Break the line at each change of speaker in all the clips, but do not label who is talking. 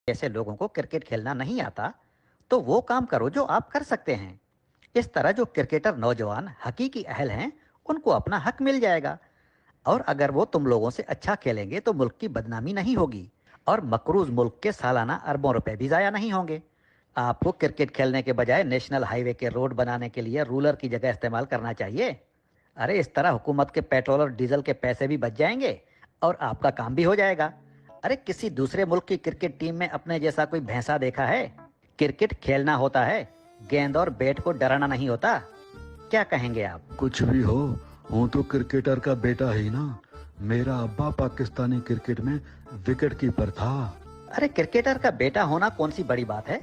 जैसे लोगों को क्रिकेट खेलना नहीं आता, तो वो काम करो जो आप कर सकते हैं। इस तरह जो क्रिकेटर नौजवान हकीकी अहल हैं, उनको अपना हक मिल जाएगा। और अगर वो तुम लोगों से अच्छा खेलेंगे तो मुल्क की बदनामी नहीं होगी और मकरूज मुल्क के सालाना अरबों रुपए भी ज़ाया नहीं होंगे। आपको क्रिकेट खेलने के बजाय नेशनल हाईवे के रोड बनाने के लिए रूलर की जगह इस्तेमाल करना चाहिए। अरे इस तरह हुकूमत के पेट्रोल और डीजल के पैसे भी बच जाएंगे और आपका काम भी हो जाएगा। अरे किसी दूसरे मुल्क की क्रिकेट टीम में अपने जैसा कोई भैंसा देखा है? क्रिकेट खेलना होता है, गेंद और बैट को डराना नहीं होता। क्या कहेंगे आप?
कुछ भी हो, हूँ तो क्रिकेटर का बेटा ही ना। मेरा अब्बा पाकिस्तानी क्रिकेट में विकेट कीपर था।
अरे क्रिकेटर का बेटा होना कौन सी बड़ी बात है?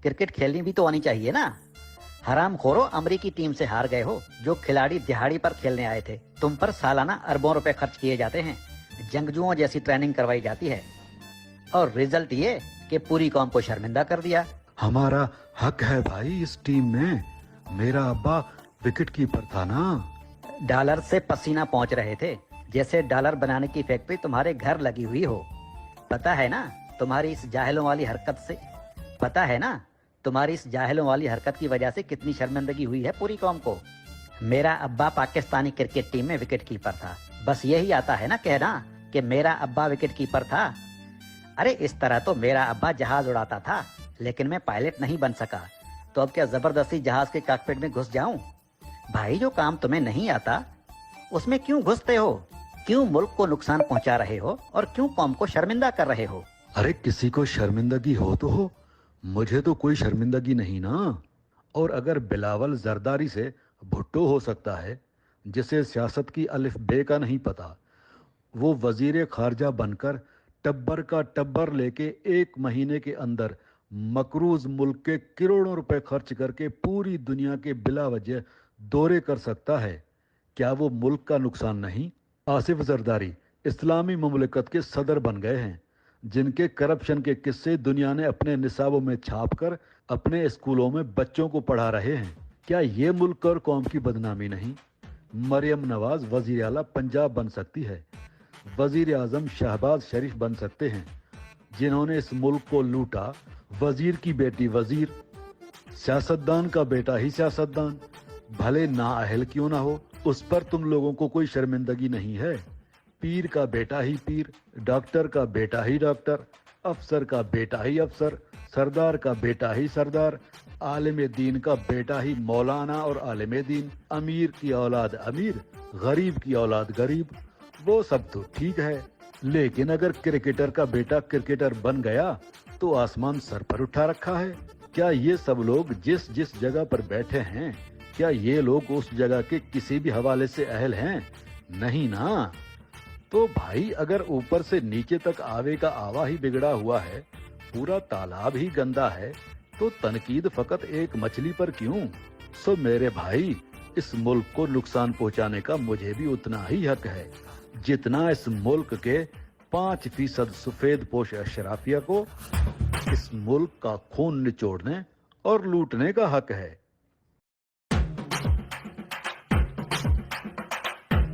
क्रिकेट खेलनी भी तो आनी चाहिए ना। हराम खोरो, अमरीकी टीम से हार गए हो। जो खिलाड़ी दिहाड़ी पर खेलने आए थे, तुम पर सालाना अरबों रुपए खर्च किए जाते हैं, जंगजुओं जैसी ट्रेनिंग करवाई जाती है, और रिजल्ट ये कि पूरी कौम को शर्मिंदा कर दिया।
हमारा हक है भाई इस टीम में। मेरा अब्बा विकेट कीपर था ना।
डॉलर से पसीना पहुंच रहे थे, जैसे डॉलर बनाने की फैक्ट्री तुम्हारे घर लगी हुई हो। पता है ना तुम्हारी इस जाहिलों वाली हरकत की वजह से कितनी शर्मिंदगी हुई है पूरी कौम को। मेरा अब्बा पाकिस्तानी क्रिकेट टीम में विकेट कीपर था, बस यही आता है ना कहना कि मेरा अब्बा विकेट कीपर था। अरे इस तरह तो मेरा अब्बा जहाज उड़ाता था, लेकिन मैं पायलट नहीं बन सका, तो अब क्या जबरदस्ती जहाज के कॉकपिट में घुस जाऊं? भाई जो काम तुम्हें नहीं आता उसमें क्यों घुसते हो? क्यों मुल्क को नुकसान पहुंचा रहे हो और क्यों कौम को शर्मिंदा कर रहे हो?
अरे किसी को शर्मिंदगी हो तो हो, मुझे तो कोई शर्मिंदगी नहीं ना। और अगर बिलावल जरदारी से भुट्टो हो सकता है, जिसे सियासत की अलिफ बे का नहीं पता, वो वजीर खारजा बनकर टब्बर का टब्बर लेके 1 महीने के अंदर मकरूज मुल्क के करोड़ों रुपए खर्च करके पूरी दुनिया के बिला वजह दौरे कर सकता है, क्या वो मुल्क का नुकसान नहीं? आसिफ जरदारी इस्लामी मुमलिकत के सदर बन गए हैं, जिनके करप्शन के किस्से दुनिया ने अपने निसाबों में छाप कर अपने स्कूलों में बच्चों को पढ़ा रहे हैं। क्या ये मुल्क और कौम की बदनामी नहीं? मरियम नवाज वजीर आला पंजाब बन सकती है, वजीर आजम शहबाज शरीफ बन सकते हैं, जिन्होंने इस मुल्क को लूटा। वजीर की बेटी वजीर, सियासतदान का बेटा ही सियासतदान, भले नाअहल क्यों ना हो, उस पर तुम लोगों को कोई शर्मिंदगी नहीं है। पीर का बेटा ही पीर, डॉक्टर का बेटा ही डॉक्टर, अफसर का बेटा ही अफसर, सरदार का बेटा ही सरदार, आलिम दीन का बेटा ही मौलाना और आलिम दीन, अमीर की औलाद अमीर, गरीब की औलाद गरीब। वो सब तो ठीक है, लेकिन अगर क्रिकेटर का बेटा क्रिकेटर बन गया तो आसमान सर पर उठा रखा है। क्या ये सब लोग जिस जिस जगह पर बैठे हैं, क्या ये लोग उस जगह के किसी भी हवाले से अहल हैं? नहीं ना। तो भाई अगर ऊपर से नीचे तक आवे का आवा ही बिगड़ा हुआ है, पूरा तालाब ही गंदा है, तो तनकीद फकत एक मछली पर क्यों? सो मेरे भाई, इस मुल्क को नुकसान पहुंचाने का मुझे भी उतना ही हक है जितना इस मुल्क के 5% सफेद पोश अशराफिया को इस मुल्क का खून निचोड़ने और लूटने का हक है।